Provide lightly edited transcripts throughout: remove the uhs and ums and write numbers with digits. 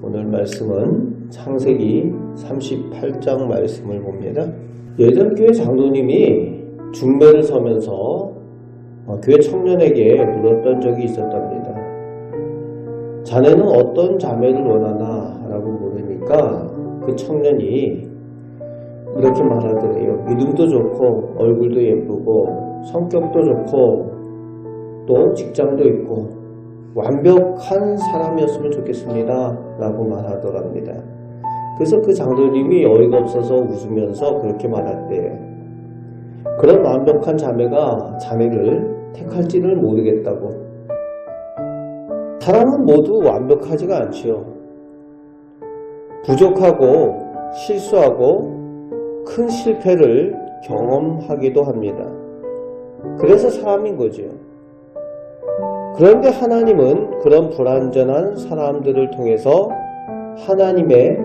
오늘 말씀은 창세기 38장 말씀을 봅니다. 예전 교회 장로님이 중매를 서면서 교회 청년에게 물었던 적이 있었답니다. 자네는 어떤 자매를 원하나? 라고 물으니까 그 청년이 이렇게 말하더래요. 믿음도 좋고 얼굴도 예쁘고 성격도 좋고 또 직장도 있고 완벽한 사람이었으면 좋겠습니다. 라고 말하더랍니다. 그래서 그 장로님이 어이가 없어서 웃으면서 그렇게 말했대요. 그런 완벽한 자매가 자네를 택할지를 모르겠다고. 사람은 모두 완벽하지가 않지요. 부족하고 실수하고 큰 실패를 경험하기도 합니다. 그래서 사람인 거죠. 그런데 하나님은 그런 불완전한 사람들을 통해서 하나님의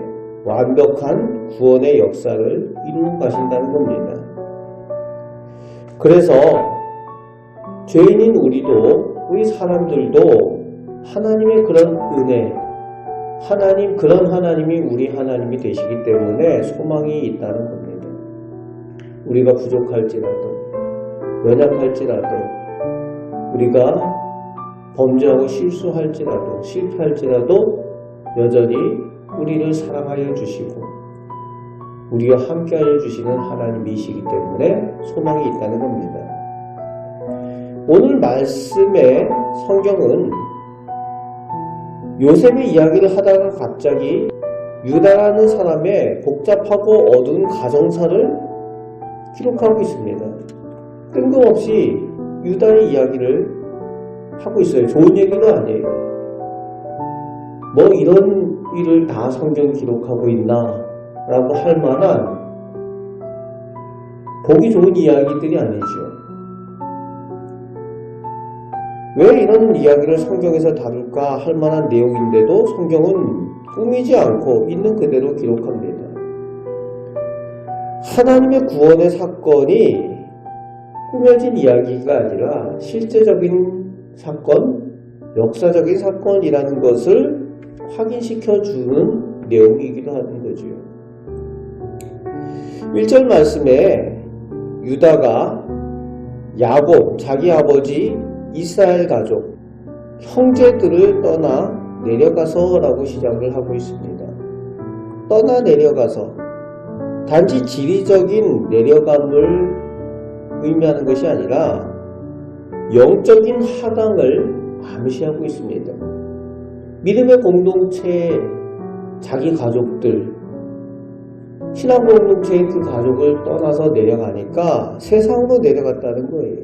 완벽한 구원의 역사를 이루어 가신다는 겁니다. 그래서 죄인인 우리 사람들도 하나님의 그런 은혜, 그런 하나님이 우리 하나님이 되시기 때문에 소망이 있다는 겁니다. 우리가 부족할지라도, 연약할지라도, 우리가 범죄하고 실패할지라도 여전히 우리를 사랑하여 주시고 우리와 함께하여 주시는 하나님이시기 때문에 소망이 있다는 겁니다. 오늘 말씀의 성경은 요셉의 이야기를 하다가 갑자기 유다라는 사람의 복잡하고 어두운 가정사를 기록하고 있습니다. 뜬금없이 유다의 이야기를 하고 있어요. 좋은 얘기도 아니에요. 뭐 이런 일을 다 성경 기록하고 있나 라고 할 만한 보기 좋은 이야기들이 아니죠. 왜 이런 이야기를 성경에서 다룰까 할 만한 내용인데도 성경은 꾸미지 않고 있는 그대로 기록합니다. 하나님의 구원의 사건이 꾸며진 이야기가 아니라 실제적인 사건, 역사적인 사건이라는 것을 확인시켜주는 내용이기도 하는 거죠. 1절 말씀에 유다가 야곱, 자기 아버지 이스라엘 가족, 형제들을 떠나 내려가서 라고 시작을 하고 있습니다. 떠나 내려가서 단지 지리적인 내려감을 의미하는 것이 아니라 영적인 하강을 암시하고 있습니다. 믿음의 공동체, 자기 가족들, 신앙 공동체인 그 가족을 떠나서 내려가니까 세상으로 내려갔다는 거예요.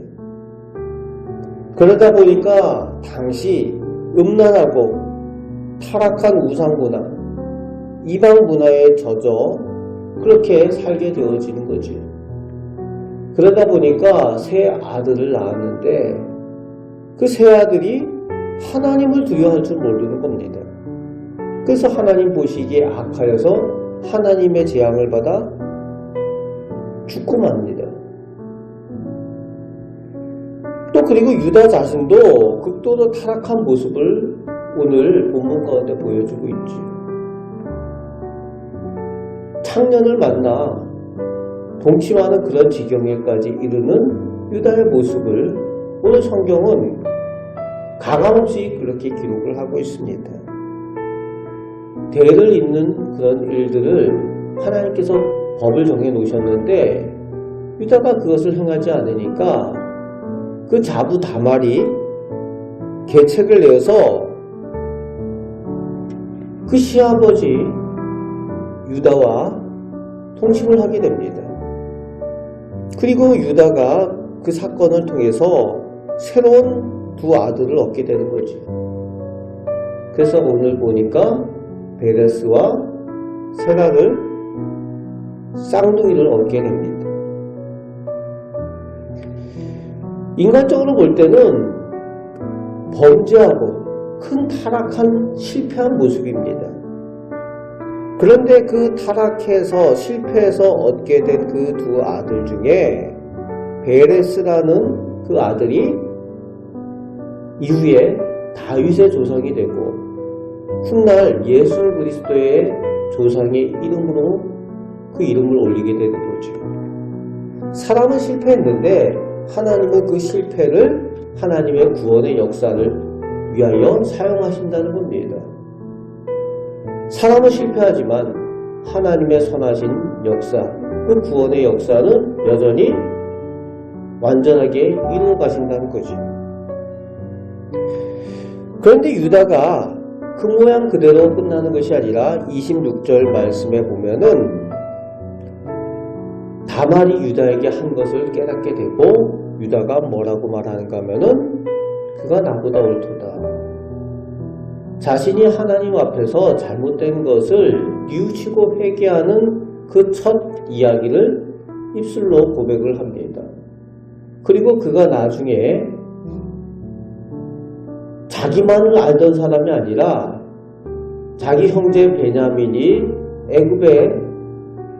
그러다 보니까 당시 음란하고 타락한 우상문화, 이방 문화에 젖어 그렇게 살게 되어지는 거죠. 그러다 보니까 새 아들을 낳았는데 그 새 아들이 하나님을 두려워할 줄 모르는 겁니다. 그래서 하나님 보시기에 악하여서 하나님의 재앙을 받아 죽고 맙니다. 또 그리고 유다 자신도 극도로 타락한 모습을 오늘 본문 가운데 보여주고 있지. 창년을 만나 동침하는 그런 지경에까지 이르는 유다의 모습을 오늘 성경은 가감없이 그렇게 기록을 하고 있습니다. 대를 잇는 그런 일들을 하나님께서 법을 정해 놓으셨는데 유다가 그것을 행하지 않으니까 그 자부 다말이 계책을 내어서 그 시아버지 유다와 통칭을 하게 됩니다. 그리고 유다가 그 사건을 통해서 새로운 두 아들을 얻게 되는 거지. 그래서 오늘 보니까 베레스와 세락을 쌍둥이를 얻게 됩니다. 인간적으로 볼 때는 범죄하고 큰 타락한 실패한 모습입니다. 그런데 그 타락해서 실패해서 얻게 된 그 두 아들 중에 베레스라는 그 아들이 이후에 다윗의 조상이 되고 훗날 예수 그리스도의 조상의 이름으로 그 이름을 올리게 되는 거죠. 사람은 실패했는데 하나님은 그 실패를 하나님의 구원의 역사를 위하여 사용하신다는 겁니다. 사람은 실패하지만 하나님의 선하신 역사, 그 구원의 역사는 여전히 완전하게 이루어 가신다는 거죠. 그런데 유다가 그 모양 그대로 끝나는 것이 아니라 26절 말씀에 보면은 다말이 유다에게 한 것을 깨닫게 되고 유다가 뭐라고 말하는가 하면은 그가 나보다 옳도다. 자신이 하나님 앞에서 잘못된 것을 뉘우치고 회개하는 그 첫 이야기를 입술로 고백을 합니다. 그리고 그가 나중에 자기만을 알던 사람이 아니라 자기 형제 베냐민이 애굽에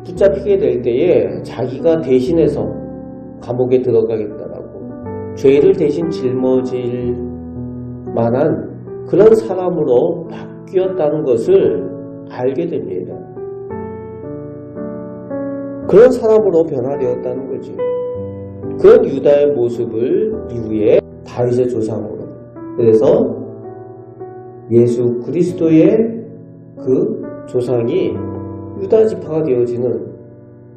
붙잡히게 될 때에 자기가 대신해서 감옥에 들어가겠다라고 죄를 대신 짊어질 만한 그런 사람으로 바뀌었다는 것을 알게 됩니다. 그런 사람으로 변화되었다는 거죠. 그런 유다의 모습을 이후에 다윗의 조상으로, 그래서 예수 그리스도의 그 조상이 유다 지파가 되어지는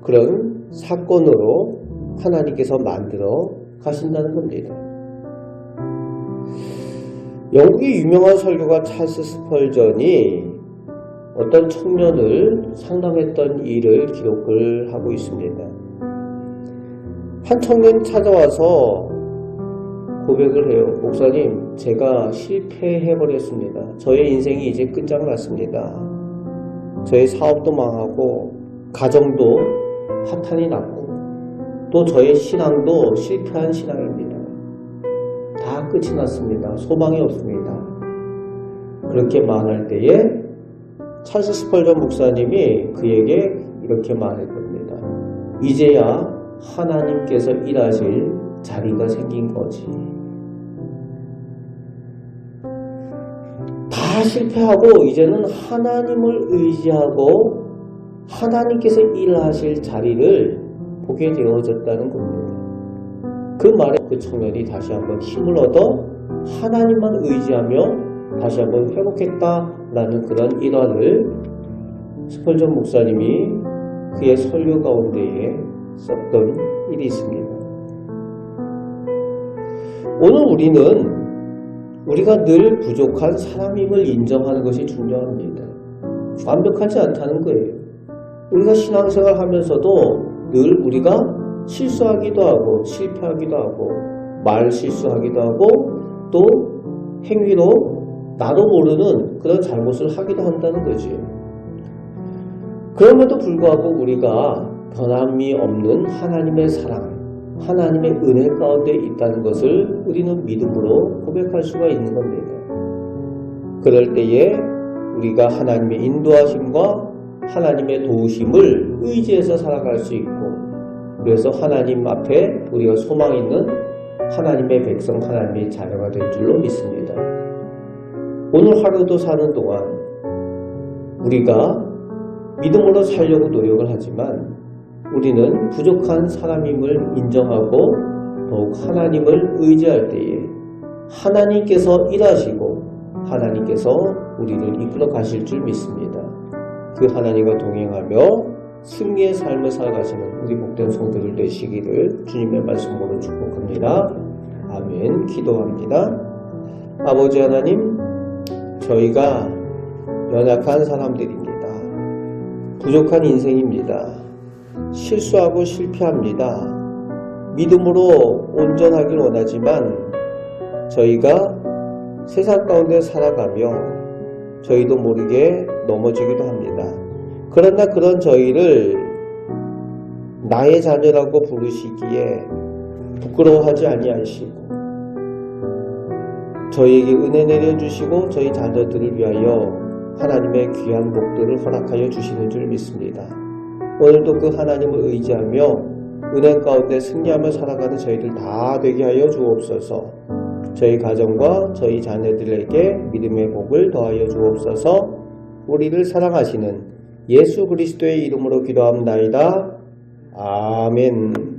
그런 사건으로 하나님께서 만들어 가신다는 겁니다. 영국의 유명한 설교가 찰스 스펄전이 어떤 청년을 상담했던 일을 기록을 하고 있습니다. 한 청년이 찾아와서 고백을 해요. 목사님, 제가 실패해버렸습니다. 저의 인생이 이제 끝장났습니다. 저의 사업도 망하고 가정도 파탄이 났고 또 저의 신앙도 실패한 신앙입니다. 다 끝이 났습니다. 소망이 없습니다. 그렇게 말할 때에 찰스 스펄전 목사님이 그에게 이렇게 말했답니다. 이제야 하나님께서 일하실 자리가 생긴 거지. 다 실패하고 이제는 하나님을 의지하고 하나님께서 일하실 자리를 보게 되어졌다는 겁니다. 그 말에 그 청년이 다시 한번 힘을 얻어 하나님만 의지하며 다시 한번 회복했다라는 그런 일화를 스펄전 목사님이 그의 설교 가운데에 썼던 일이 있습니다. 오늘 우리가 늘 부족한 사람임을 인정하는 것이 중요합니다. 완벽하지 않다는 거예요. 우리가 신앙생활 하면서도 늘 우리가 실수하기도 하고 실패하기도 하고 말 실수하기도 하고 또 행위로 나도 모르는 그런 잘못을 하기도 한다는 거지. 그럼에도 불구하고 우리가 변함이 없는 하나님의 사랑, 하나님의 은혜 가운데 있다는 것을 우리는 믿음으로 고백할 수가 있는 겁니다. 그럴 때에 우리가 하나님의 인도하심과 하나님의 도우심을 의지해서 살아갈 수 있고, 그래서 하나님 앞에 우리가 소망 있는 하나님의 백성, 하나님의 자녀가 될 줄로 믿습니다. 오늘 하루도 사는 동안 우리가 믿음으로 살려고 노력을 하지만 우리는 부족한 사람임을 인정하고 더욱 하나님을 의지할 때에 하나님께서 일하시고 하나님께서 우리를 이끌어 가실 줄 믿습니다. 그 하나님과 동행하며 승리의 삶을 살아가시는 우리 복된 성도들 되시기를 주님의 말씀으로 축복합니다. 아멘. 기도합니다. 아버지 하나님, 저희가 연약한 사람들입니다. 부족한 인생입니다. 실수하고 실패합니다. 믿음으로 온전하길 원하지만 저희가 세상 가운데 살아가며 저희도 모르게 넘어지기도 합니다. 그러나 그런 저희를 나의 자녀라고 부르시기에 부끄러워하지 아니하시고 저희에게 은혜 내려주시고 저희 자녀들을 위하여 하나님의 귀한 복들을 허락하여 주시는 줄 믿습니다. 오늘도 그 하나님을 의지하며 은행 가운데 승리하며 살아가는 저희들 다 되게 하여 주옵소서. 저희 가정과 저희 자녀들에게 믿음의 복을 더하여 주옵소서. 우리를 사랑하시는 예수 그리스도의 이름으로 기도합나이다. 아멘.